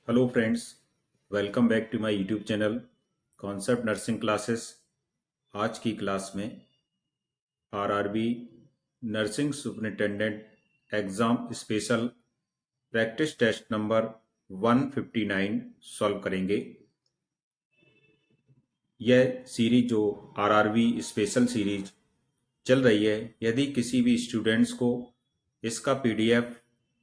Hello friends, welcome back to my YouTube channel concept nursing classes. आज की class में RRB nursing superintendent exam special practice test number 159 solve करेंगे। यह series जो RRB special series चल रही है, यदि किसी भी स्टूडेंट्स को इसका पीडीएफ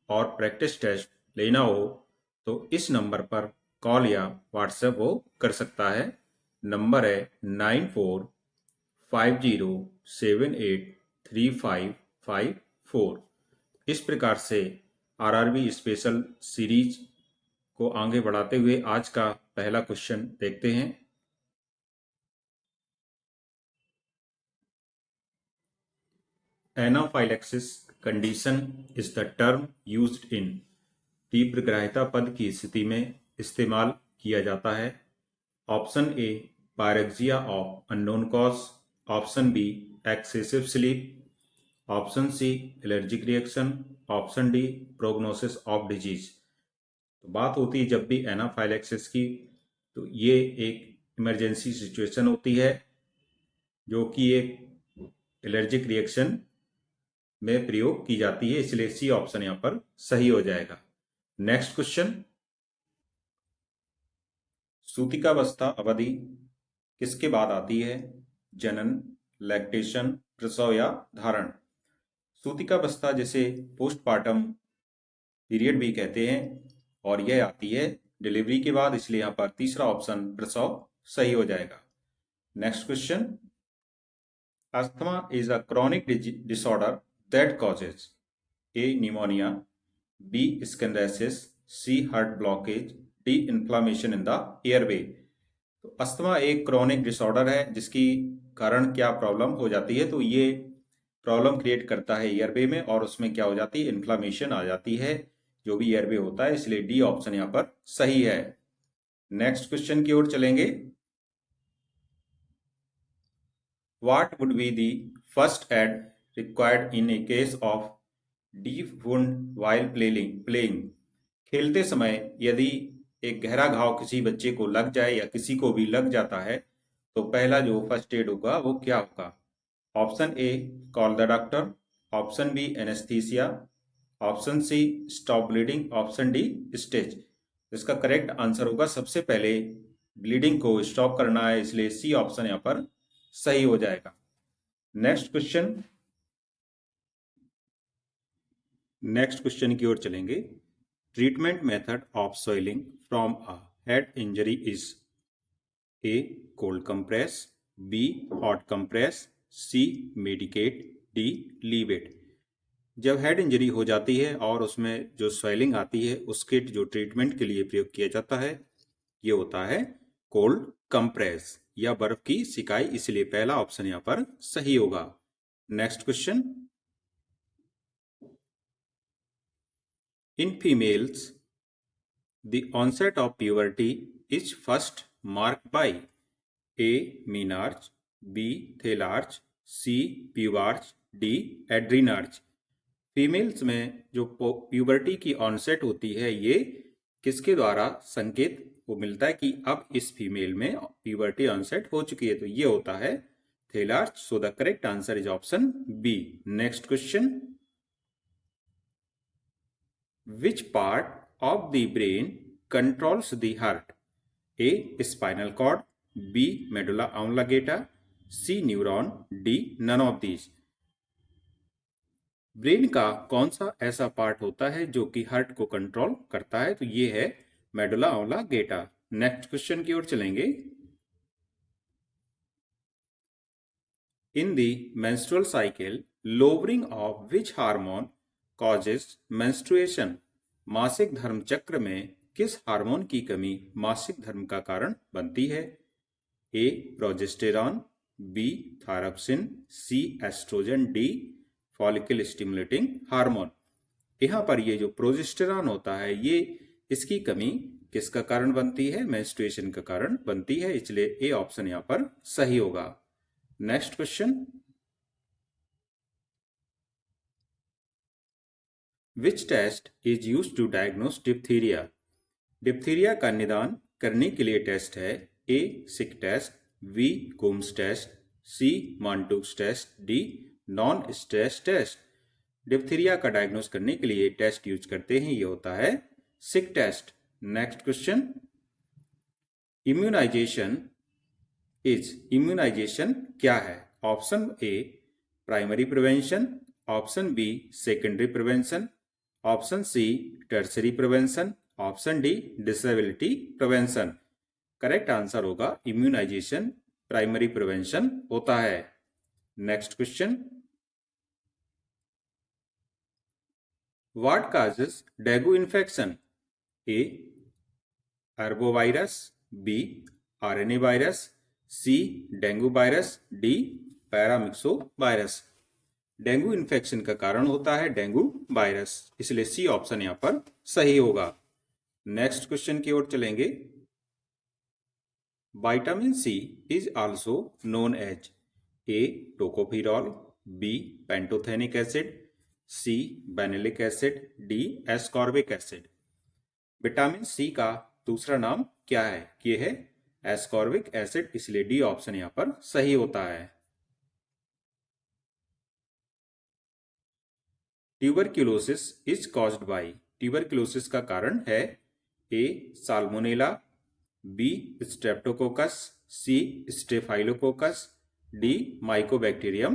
और प्रैक्टिस टेस्ट लेना हो तो इस नंबर पर कॉल या व्हाट्सएप वो कर सकता है। नंबर है 9450783554। इस प्रकार से आरआरबी स्पेशल सीरीज को आगे बढ़ाते हुए आज का पहला क्वेश्चन देखते हैं। Anaphylaxis condition is the term used in. तीव्र ग्राह्यता पद की स्थिति में इस्तेमाल किया जाता है। Option A pyrexia of unknown cause, option B excessive sleep, option C allergic reaction, option D prognosis of disease. तो बात होती है जब भी एनाफाइलेक्सिस की, तो ये एक इमरजेंसी सिचुएशन होती है जो कि एक एलर्जिक रिएक्शन में प्रयोग की जाती है, इसलिए सी ऑप्शन यहाँ पर सही हो जाएगा। नेक्स्ट क्वेश्चन, सूतिकावस्था अवधि किसके बाद आती है? जनन, लैक्टेशन, प्रसव या धारण। सूतिकावस्था जिसे पोस्टपार्टम पीरियड भी कहते हैं और यह आती है डिलीवरी के बाद, इसलिए यहाँ पर तीसरा ऑप्शन प्रसव सही हो जाएगा। Next question, asthma is a chronic disorder that causes A pneumonia, B scandisis, C heart blockage, D inflammation in the airway. तो अस्थमा एक क्रॉनिक डिसऑर्डर है जिसकी कारण क्या प्रॉब्लम हो जाती है, तो ये प्रॉब्लम क्रिएट करता है एयरवे में और उसमें क्या हो जाती है, इन्फ्लामेशन आ जाती है जो भी एयरवे होता है, इसलिए डी ऑप्शन यहाँ पर सही है। नेक्स्ट क्वेश्चन की ओर चलेंगे। What would be the first aid required in A case of deep wound while playing. खेलते समय यदि एक गहरा घाव किसी बच्चे को लग जाए या किसी को भी लग जाता है तो पहला जो फर्स्ट एड होगा वो क्या होगा? Option A call the doctor, option B anaesthesia, option C stop bleeding, option D stage. इसका करेक्ट आंसर होगा सबसे पहले ब्लीडिंग को स्टॉप करना है, इसलिए सी ऑप्शन यहाँ पर सही हो जाएगा। नेक्स्ट क्वेश्चन की ओर चलेंगे। Treatment method of swelling from a head injury is A cold compress, B hot compress, C medicate, D leave it. जब हेड इंजरी हो जाती है और उसमें जो स्वेलिंग आती है उसके जो ट्रीटमेंट के लिए प्रयोग किया जाता है ये होता है कोल्ड कंप्रेस या बर्फ की सिकाई, इसलिए पहला ऑप्शन यहाँ पर सही होगा। Next question, in females the onset of puberty is first marked by A. menarche, B. thelarche, C. pubarche, D. adrenarche। Females में जो प्यूबर्टी की ऑनसेट होती है ये किसके द्वारा संकेत को मिलता है कि अब इस फीमेल में प्यूबर्टी ऑनसेट हो चुकी है, तो ये होता है thelarche. So the correct answer is option B. Next question, which part of the brain controls the heart? A. Spinal cord, B. Medulla oblongata, C. Neuron, D. None of these। Brain का कौन सा ऐसा part होता है जो कि heart को control करता है, तो ये है मेडुला ओब्लांगेटा। नेक्स्ट क्वेश्चन की ओर चलेंगे। In the menstrual cycle lowering of which hormone causes menstruation. मासिक धर्म चक्र में किस हार्मोन की कमी मासिक धर्म का कारण बनती है? A progesterone, B thyroxine, C estrogen, D follicle stimulating hormone. यहाँ पर ये जो प्रोजेस्टेरॉन होता है ये इसकी कमी किसका कारण बनती है? मेंस्ट्रुएशन का कारण बनती है, इसलिए ए ऑप्शन यहाँ पर सही होगा। Next question, which test is used to diagnose diphtheria? Diphtheria का निदान करने के लिए टेस्ट है A Schick test, B Coombs test, C Mantoux test, D non stress test. Diphtheria का डायग्नोस करने के लिए टेस्ट यूज करते हैं, ये होता है sick test. Next question, immunization क्या है? Option A primary prevention, option B secondary prevention, option C tertiary prevention, option D disability prevention. Correct answer होगा इम्यूनाइजेशन प्राइमरी प्रिवेंशन होता है। Next question, what causes dengue infection? A arbovirus, B RNA virus, C dengue virus, D paramyxo virus. Dengue infection का कारण होता है dengue virus, इसलिए C option यहां पर सही होगा। नेक्स्ट क्वेश्चन की ओर चलेंगे। Vitamin C is also known as A tocopherol, B pantothenic acid, C vanillic acid, D ascorbic acid. Vitamin C का दूसरा नाम क्या है? ये है एस्कॉर्बिक एसिड, इसलिए डी ऑप्शन यहां पर सही होता है। Tuberculosis is caused by, tuberculosis का कारण है A salmonella, B streptococcus, C staphylococcus, D mycobacterium.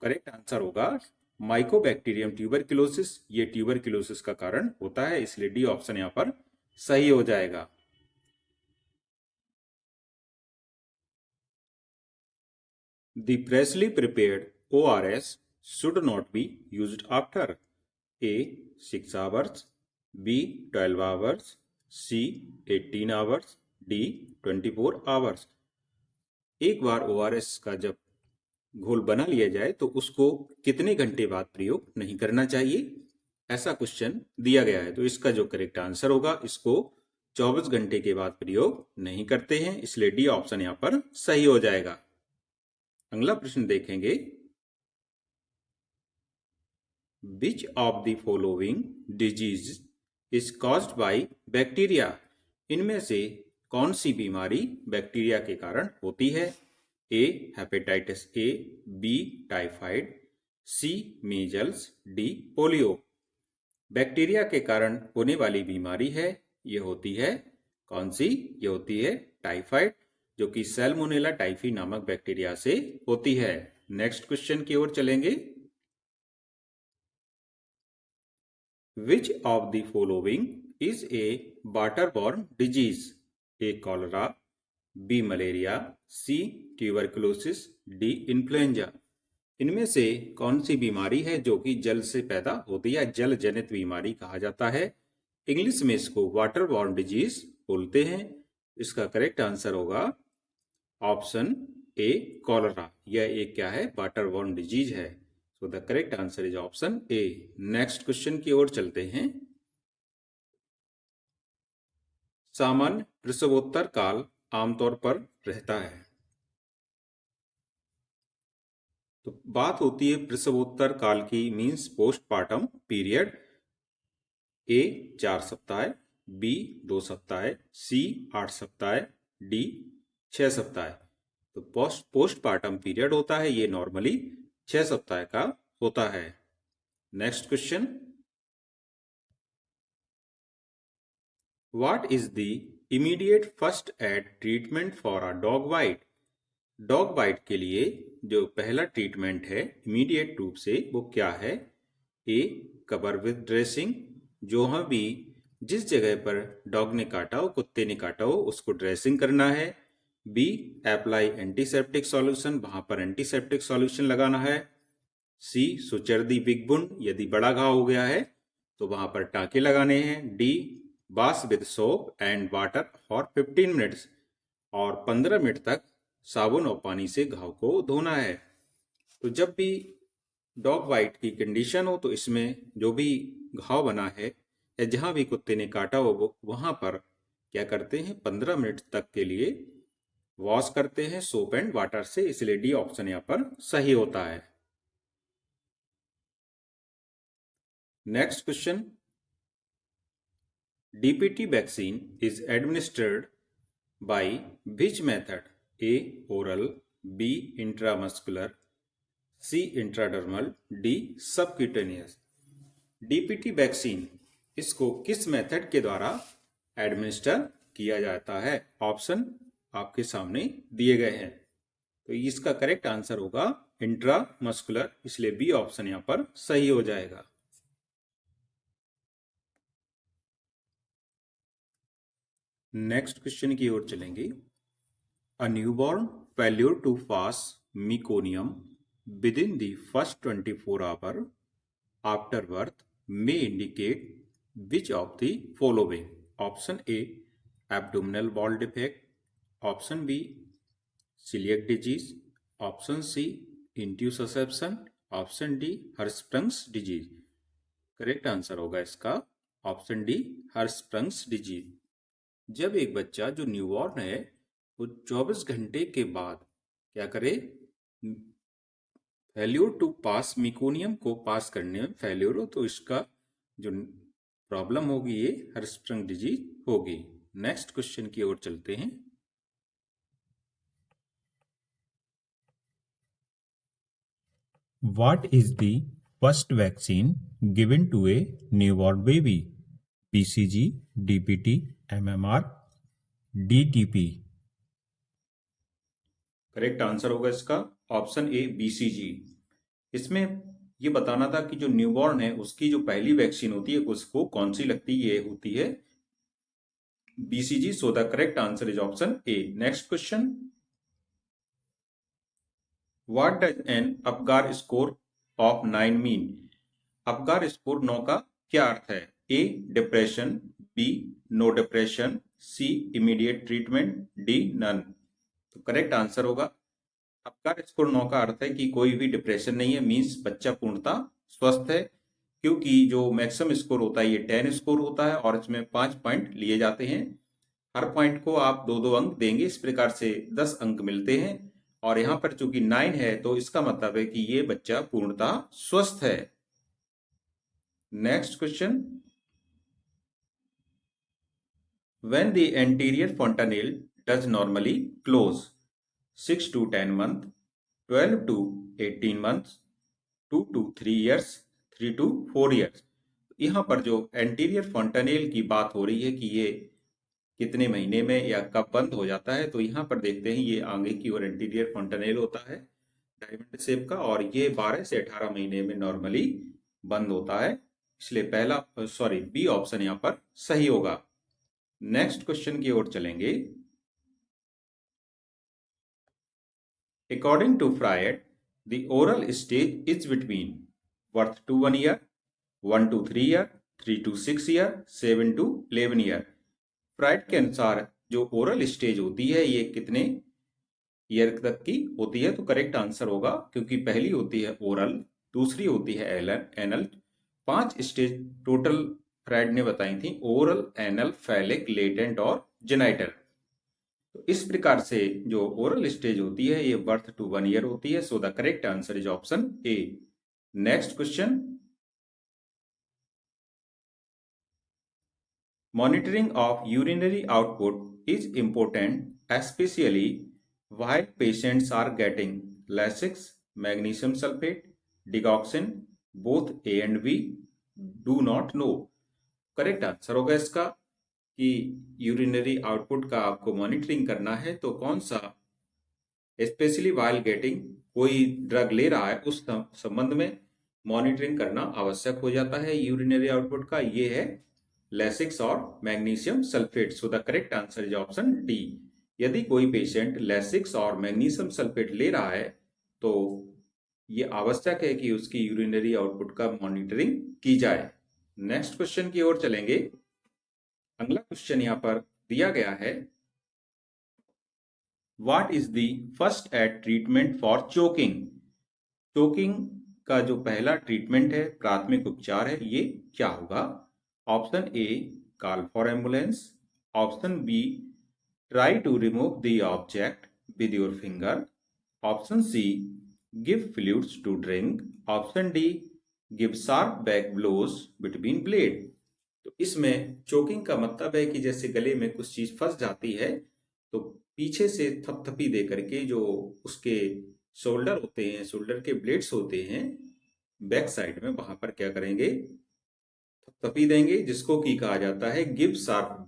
Correct answer होगा माइकोबैक्टीरियम ट्यूबरक्यूलोसिस, ये ट्यूबरक्यूलोसिस का कारण होता है, इसलिए डी ऑप्शन यहां पर सही हो जाएगा। The freshly prepared ORS should not be used after A 6 hours, B 12 hours, C 18 hours, D 24 hours। एक बार ORS का जब घोल बना लिया जाए तो उसको कितने घंटे बाद प्रयोग नहीं करना चाहिए, ऐसा क्वेश्चन दिया गया है। तो इसका जो करेक्ट आंसर होगा, इसको 24 घंटे के बाद प्रयोग नहीं करते हैं, इसलिए डी ऑप्शन यहां पर सही हो जाएगा। अगला प्रश्न देखेंगे, विच of the following disease is caused by bacteria? इनमें से कौन सी बीमारी बैक्टीरिया के कारण होती है? A hepatitis A, B typhoid, C measles, D polio. Bacteria के कारण होने वाली बीमारी है, ये होती है कौन सी? ये होती है टाइफाइड, जो कि सैल्मोनेला टाइफी नामक बैक्टीरिया से होती है। नेक्स्ट क्वेश्चन की ओर चलेंगे। Which of the following is a waterborne disease? A cholera, B malaria, C tuberculosis, D influenza. इनमें से कौन सी बीमारी है जो कि जल से पैदा होती है, जल जनित बीमारी कहा जाता है? इंग्लिश में इसको वाटरबॉर्न डिजीज बोलते हैं। इसका करेक्ट आंसर होगा ऑप्शन ए कॉलरा। यह एक क्या है? वाटरबॉर्न डिजीज है। सो the correct answer is option A. Next question की ओर चलते हैं। सामान्य प्रसवोत्तर काल आमतौर पर रहता है, तो बात होती है प्रसवोत्तर काल की, मींस पोस्टपार्टम पीरियड। ए 4 सप्ताह, बी 2 सप्ताह, सी 8 सप्ताह, डी 6 सप्ताह। तो पोस्टपार्टम पीरियड होता है, ये नॉर्मली 6 सप्ताह का होता है। Next question, what is the immediate first aid treatment for a dog bite? Dog bite के लिए जो पहला ट्रीटमेंट है इमीडिएट रूप से, वो क्या है? ए कवर विद ड्रेसिंग, जो भी जिस जगह पर डॉग ने काटा हो, कुत्ते ने काटा हो, उसको ड्रेसिंग करना है। बी अप्लाई एंटीसेप्टिक सॉल्यूशन, वहां पर एंटीसेप्टिक सॉल्यूशन लगाना है। सी सुचर दी बिग वुंड, यदि बड़ा घाव हो गया है तो वहां पर टांके लगाने हैं। D wash with soap and water for 15 minutes, और 15 मिनट तक साबुन और पानी से घाव को धोना है। तो जब भी डॉग बाइट की कंडीशन हो, तो इसमें जो भी घाव बना है या जहां भी कुत्ते ने काटा हो, वहां पर क्या करते हैं? 15 मिनट तक के लिए वॉश करते हैं सोप एंड वाटर से, इसलिए डी ऑप्शन यहां पर सही होता है। Next question, DPT vaccine is administered by which method? A. Oral, B. Intramuscular, C. Intradermal, D. Subcutaneous. DPT vaccine इसको किस मेथड के द्वारा एडमिनिस्टर किया जाता है? ऑप्शन आपके सामने दिए गए हैं, तो इसका करेक्ट आंसर होगा इंट्रामस्कुलर, इसलिए बी ऑप्शन यहां पर सही हो जाएगा। नेक्स्ट क्वेश्चन की ओर चलेंगे। A newborn failure to pass meconium within the first 24 hour after birth may indicate which of the following? Option A, abdominal wall defect. Option B, celiac disease. Option C, intussusception. Option D, Hirschsprung's disease. Correct answer होगा इसका option D, हर्शस्प्रंग्स disease. जब एक बच्चा जो newborn है वो 24 घंटे के बाद क्या करे? फेल्योर टू पास मेकोनियम को पास करने में फेल्योर हो, तो इसका जो प्रॉब्लम होगी ये हर्शस्प्रंग डिजीज होगी। नेक्स्ट क्वेश्चन की ओर चलते हैं। What is the first vaccine given to a newborn baby? BCG, DPT, MMR, DTP. Correct answer होगा इसका ऑप्शन ए, बीसीजी। इसमें ये बताना था कि जो न्यूबॉर्न है उसकी जो पहली वैक्सीन होती है उसको कौन सी लगती है, ये होती है BCG. So the correct answer is option A. Next question. What does N Apgar score of 9 mean? Apgar score 9 का क्या अर्थ है? ए, डिप्रेशन, बी, नो डिप्रेशन, सी, इमीडिएट ट्रीटमेंट, डी, नन। तो करेक्ट आंसर होगा अपगार स्कोर 9 का अर्थ है कि कोई भी डिप्रेशन नहीं है, मीन्स बच्चा पूर्णतः स्वस्थ है, क्योंकि जो मैक्सिमम स्कोर होता है ये 10 स्कोर होता है और इसमें 5 पॉइंट लिए जाते हैं। हर पॉइंट को आप 2-2 अंक देंगे, इस प्रकार से 10 अंक मिलते हैं। और यहाँ पर चूंकि 9 है तो इसका मतलब है कि ये बच्चा पूर्णतः स्वस्थ है। Next question. When the anterior fontanelle does normally close 6 to 10 months, 12 to 18 months, 2 to 3 years, 3 to 4 years। यहाँ पर जो एंटीरियर फॉन्टानेल की बात हो रही है कि ये कितने महीने में या कब बंद हो जाता है, तो यहाँ पर देखते हैं ये आगे की ओर एंटीरियर फॉन्टानेल होता है डायमंड शेप का, और ये 12 से 18 महीने में नॉर्मली बंद होता है, इसलिए पहला बी ऑप्शन यहाँ पर सही होगा। नेक्स्ट क्वेश्चन की ओर चलेंगे। According to Freud, the oral stage is between birth to 1 year, 1 to 3 year, 3 to 6 year, 7 to 11 year। Fried के अनुसार जो ओरल स्टेज होती है ये कितने ईयर तक की होती है? तो करेक्ट आंसर होगा, क्योंकि पहली होती है ओरल, दूसरी होती है एनल, 5 स्टेज टोटल फ्राइड ने बताई थी, ओरल, एनल, फैलिक, लेटेंट और जेनाइटल। तो इस प्रकार से जो ओरल स्टेज होती है ये बर्थ टू 1 ईयर होती है। सो the correct answer is option A. Next question. Monitoring of urinary output is important especially while patients are getting Lasix, magnesium sulfate, digoxin, both A and B, do not know। Correct answer होगा इसका कि urinary output का आपको monitoring करना है तो कौन सा, स्पेशली वाइल गेटिंग, कोई ड्रग ले रहा है उस संबंध में मॉनिटरिंग करना आवश्यक हो जाता है यूरिनरी आउटपुट का, ये है लैसिक्स और magnesium sulphate. So the correct answer is option D. यदि कोई पेशेंट लैसिक्स और मैग्नीशियम सल्फेट ले रहा है तो ये आवश्यक है कि उसकी यूरिनरी आउटपुट का मॉनिटरिंग की जाए। नेक्स्ट क्वेश्चन की ओर चलेंगे। अगला क्वेश्चन यहाँ पर दिया गया है, what is the first aid treatment for choking? Choking का जो पहला ट्रीटमेंट है, प्राथमिक उपचार है, ये क्या होगा? Option A, call for ambulance. Option B, try to remove the object with your finger। Option C, give fluids to drink। Option D, give sharp back blows between blade। तो इसमें चोकिंग का मतलब है कि जैसे गले में कुछ चीज फंस जाती है तो पीछे से थपथपी दे करके जो उसके शोल्डर होते हैं, शोल्डर के ब्लेड्स होते हैं बैक साइड में, वहां पर क्या करेंगे, थपथपी देंगे, जिसको की कहा जाता है give sharp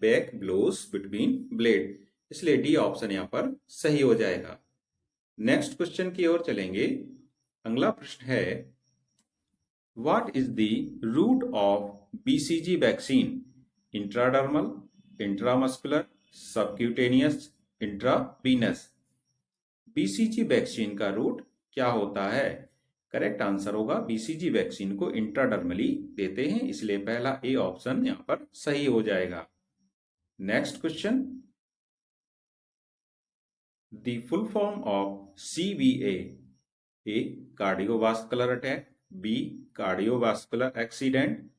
back blows between blade. इसलिए डी ऑप्शन यहाँ पर सही हो जाएगा। नेक्स्ट क्वेश्चन की ओर चलेंगे। अगला प्रश्न है, what is the route of BCG vaccine? Intradermal, intramuscular, subcutaneous, intravenous. BCG vaccine का रूट क्या होता है? करेक्ट आंसर होगा, बीसीजी वैक्सीन को इंट्राडर्मली देते हैं, इसलिए पहला ए ऑप्शन यहां पर सही हो जाएगा। Next question, the full form of CVA. A cardiovascular attack, B cardiovascular accident,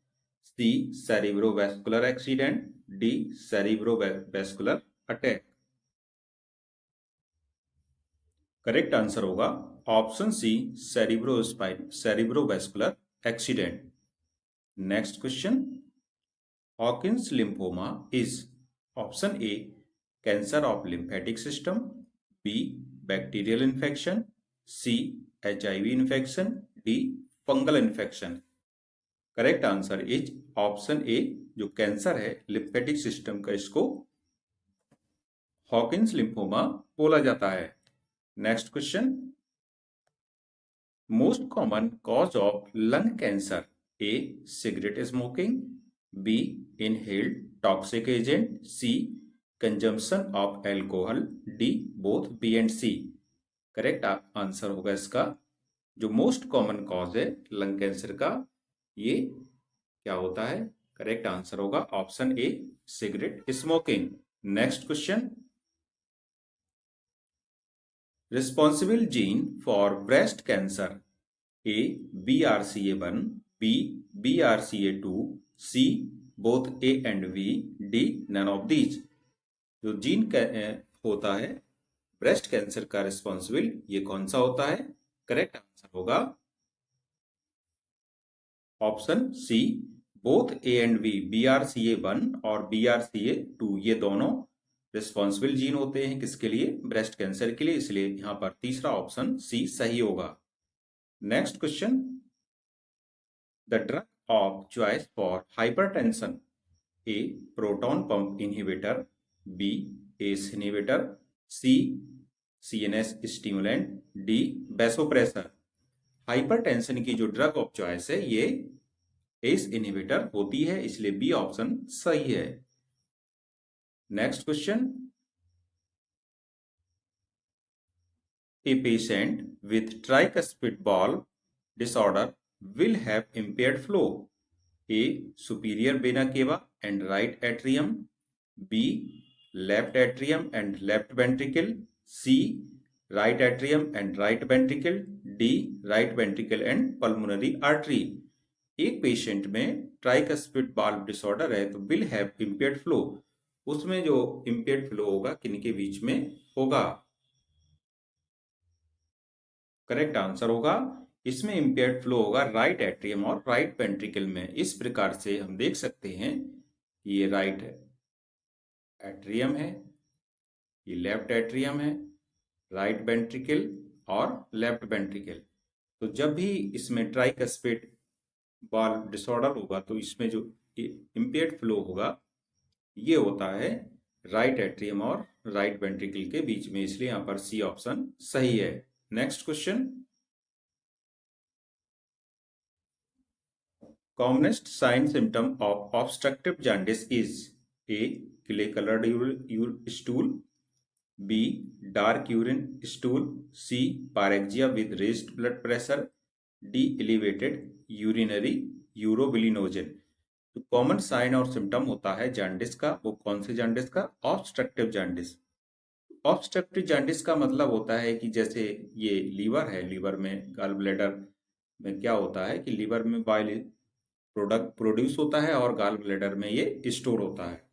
C cerebrovascular accident, D cerebrovascular attack. Correct answer होगा option C cerebrovascular accident. Next question, Hodgkin's lymphoma is option A cancer of lymphatic system, B bacterial infection, C HIV infection, D fungal infection. Correct answer is option A, जो cancer है lymphatic system का, इसको Hawkins lymphoma बोला जाता है। Next question, most common cause of lung cancer. A cigarette smoking, B inhaled toxic agent, C consumption of alcohol, D both B and C. Correct answer होगा इसका, जो most common cause है lung cancer का, ये क्या होता है? Correct answer होगा option A cigarette smoking. Next question, responsible gene for breast cancer. A BRCA1, B BRCA2, C both A and B, D none of these. जो gene होता है ब्रेस्ट कैंसर का रिस्पॉन्सिबल, ये कौन सा होता है? करेक्ट आंसर होगा option C both A and B, BRCA1 और BRCA2, ये दोनों रिस्पॉन्सिबल जीन होते हैं किसके लिए? ब्रेस्ट कैंसर के लिए, इसलिए यहां पर तीसरा ऑप्शन सी सही होगा। Next question, the drug of choice for hypertension. A proton pump inhibitor, B ACE inhibitor, C CNS stimulant, D vasopressor. Hypertension की जो ड्रग ऑफ चॉइस है ये एस इनहिबिटर होती है, इसलिए बी ऑप्शन सही है। Next question, a patient with tricuspid valve disorder will have impaired flow. A superior vena cava and right atrium, B left atrium and left ventricle, C right atrium and right ventricle, D right ventricle and pulmonary artery। एक patient में tricuspid valve disorder है तो will have impaired flow, उसमें जो impaired flow होगा किनके बीच में होगा? करेक्ट आंसर होगा, इसमें इम्पेयर्ड फ्लो होगा राइट एट्रियम और राइट वेंट्रिकल में। इस प्रकार से हम देख सकते हैं कि ये राइट एट्रियम है, ये लेफ्ट एट्रियम है, राइट वेंट्रिकल और लेफ्ट वेंट्रिकल। तो जब भी इसमें ट्राइकस्पिड वाल्व डिसऑर्डर होगा तो इसमें जो इम्पेयर्ड फ्लो होगा ये होता है राइट एट्रियम और राइट वेंट्रिकल के बीच में, इसलिए यहां पर सी ऑप्शन सही है। Next question, commonest sign symptom of obstructive jaundice is A clay colored stool, B dark urine stool, C pyrexia with raised blood pressure, D elevated urinary urobilinogen। तो common sign और symptom होता है जांडिस का, वो कौन से जांडिस का? ऑब्स्ट्रक्टिव जांडिस। ऑब्स्ट्रक्टिव जांडिस का मतलब होता है कि जैसे ये लीवर है, लीवर में गॉल ब्लैडर में क्या होता है कि लीवर में बाइल प्रोडक्ट प्रोड्यूस होता है और गॉल ब्लैडर में ये स्टोर होता है।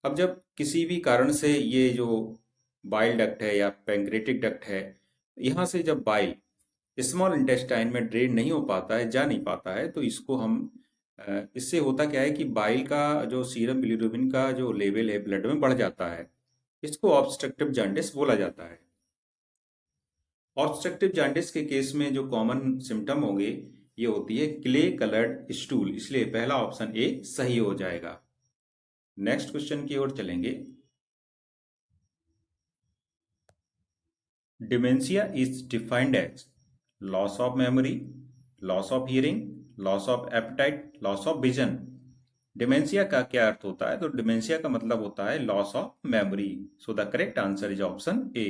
अब जब किसी भी कारण से ये जो बाइल डक्ट है या पैंक्रेटिक डक्ट है, यहाँ से जब बाइल स्मॉल इंटेस्टाइन में ड्रेन नहीं हो पाता है, जा नहीं पाता है, तो इसको हम इससे होता क्या है कि बाइल का जो सीरम बिलिरुबिन का जो लेवल है ब्लड में बढ़ जाता है। इसको ऑब्स्ट्रक्टिव जॉन्डिस बोला जाता है। ऑब्स्ट्रक्टिव जॉन्डिस के केस में जो कॉमन सिम्टम होंगे ये होती है क्ले कलर्ड स्टूल, इसलिए पहला ऑप्शन ए सही हो जाएगा। नेक्स्ट क्वेश्चन की ओर चलेंगे। Dementia is defined as loss of memory, loss of hearing, loss of appetite, loss of vision. Dementia का क्या अर्थ होता है? तो डिमेंशिया का मतलब होता है loss of memory. So the correct answer is option A.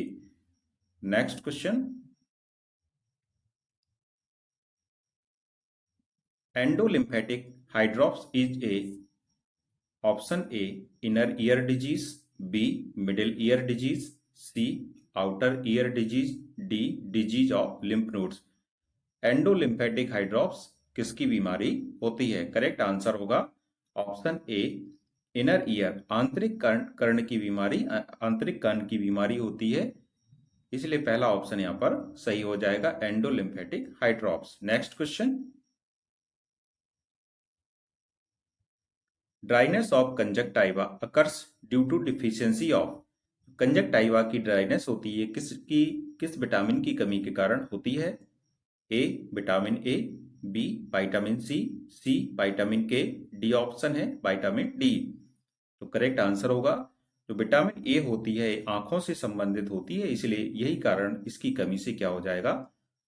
Next question. Endolymphatic hydrops is a option A inner ear disease, B middle ear disease, C outer ear disease, D disease of lymph nodes. Endolymphatic hydrops किसकी बीमारी होती है? Correct answer होगा option A inner ear, आंतरिक कर्ण की बीमारी, आंतरिक कान की बीमारी होती है, इसलिए पहला ऑप्शन यहां पर सही हो जाएगा endolymphatic hydrops. Next question. Dryness of conjunctiva occurs due to deficiency of. Conjunctiva की ड्राइनेस होती है किस विटामिन की कमी के कारण होती है? A vitamin A, B vitamin C, C vitamin K, D option है विटामिन डी। तो करेक्ट आंसर होगा जो विटामिन ए होती है आंखों से संबंधित होती है, इसलिए यही कारण इसकी कमी से क्या हो जाएगा?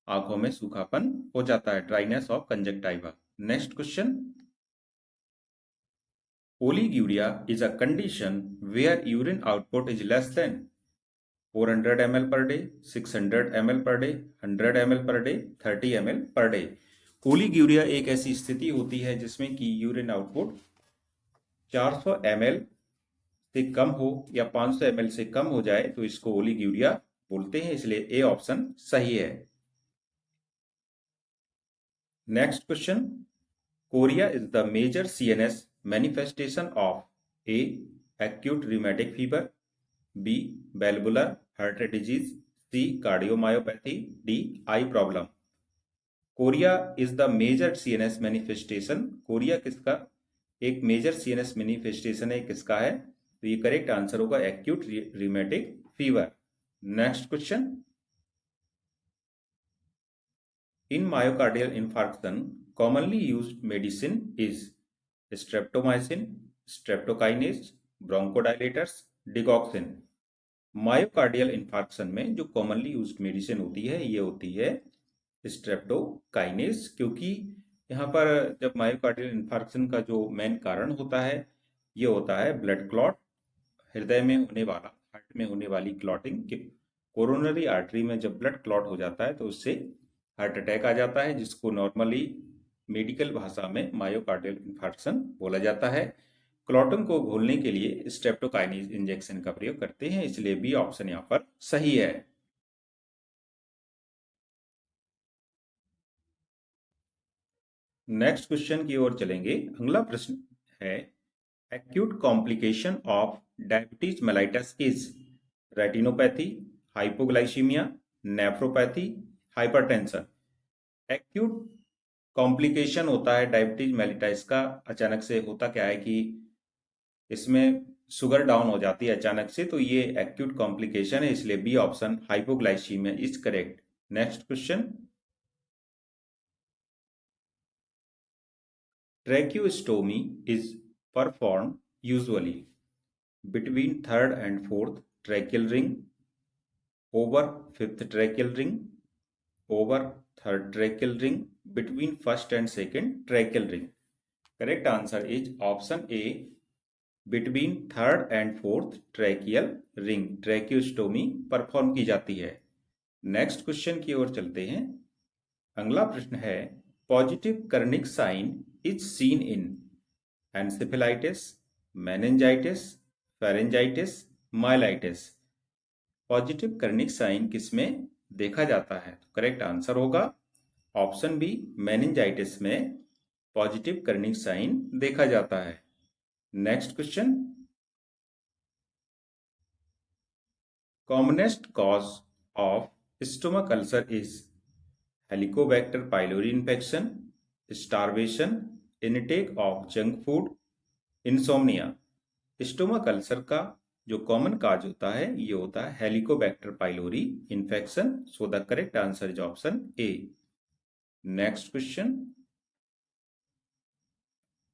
आंखों में सूखापन हो जाता है, dryness of conjunctiva. Next question. Oliguria is a condition where urine output is less than 400 ml per day, 600 ml per day, 100 ml per day, 30 ml per day। ओलीग्यूरिया एक ऐसी स्थिति होती है जिसमें कि यूरिन आउटपुट 400 ml से कम हो या 500 ml से कम हो जाए तो इसको ओलीग्यूरिया बोलते हैं, इसलिए ए ऑप्शन सही है। Next question. Chorea is the major CNS manifestation of A. acute rheumatic fever, B. valvular heart disease, C. cardiomyopathy, D. eye problem। Chorea is the major CNS manifestation, chorea किसका एक मेजर सीएनएस मैनिफेस्टेशन है, किसका है? तो ये correct answer होगा acute rheumatic fever. Next question. In myocardial infarction commonly used medicine is streptomycin, streptokinase, bronchodilators, digoxin. Myocardial infarction में जो कॉमनली यूज्ड मेडिसिन होती है ये होती है स्ट्रेप्टोकाइनेज, क्योंकि यहाँ पर जब मायोकार्डियल इन्फार्क्शन का जो मेन कारण होता है ये होता है ब्लड क्लॉट, हृदय में होने वाला, हार्ट में होने वाली क्लॉटिंग। कोरोनरी आर्टरी में जब ब्लड क्लॉट हो जाता है तो उससे हार्ट अटैक आ जाता है, जिसको नॉर्मली मेडिकल भाषा में मायोकार्डियल इन्फार्क्शन बोला जाता है। क्लॉटिंग को घोलने के लिए स्ट्रेप्टोकाइनेज इंजेक्शन का प्रयोग करते हैं, इसलिए बी ऑप्शन यहाँ पर सही है। नेक्स्ट क्वेश्चन की ओर चलेंगे। अगला प्रश्न है acute complication of diabetes mellitus is retinopathy, hypoglycaemia, nephropathy, hypertension. Acute complication होता है डायबिटीज मेलिटाइस का, अचानक से होता क्या है कि इसमें शुगर डाउन हो जाती है अचानक से, तो ये एक्यूट कॉम्प्लिकेशन है, इसलिए B option hypoglycaemia is correct. Next question. Tracheostomy is perform usually between third and fourth tracheal ring, over fifth tracheal ring, over third tracheal ring, between first and second tracheal ring. Correct answer is option A between third and fourth tracheal ring tracheostomy perform की जाती है। Next question की ओर चलते हैं। अगला प्रश्न है positive Kernig sign is seen in encephalitis, meningitis, pharyngitis, myelitis. Positive Kernig sign किसमें देखा जाता है? तो करेक्ट आंसर होगा ऑप्शन बी मेनिंजाइटिस में पॉजिटिव कर्निक साइन देखा जाता है। Next question. Commonest cause of stomach ulcer is Helicobacter pylori infection, starvation, intake of junk food, insomnia. Stomach ulcer का जो कॉमन काज होता है ये होता है Helicobacter pylori infection. So the correct answer is option A. Next question,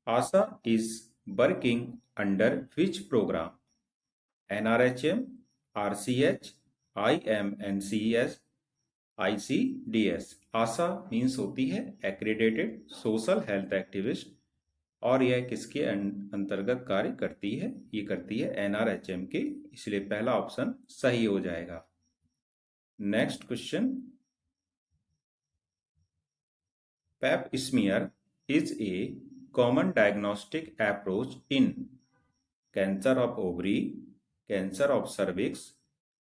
Asha is working under which programme? NRHM, RCH, IMNCS, ICDS। Asha means होती है accredited social health activist, और यह किसके अंतर्गत कार्य करती है? ये करती है NRHM के, इसलिए पहला ऑप्शन सही हो जाएगा। Next question, Pap smear is a common diagnostic approach in cancer of ovary, cancer of cervix,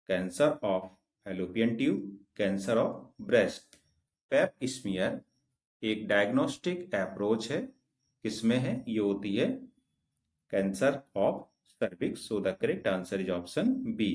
cancer of fallopian tube, cancer of breast. Pap smear एक डायग्नोस्टिक अप्रोच है, किसमें है? ये होती है cancer of cervix. So the correct answer is option B.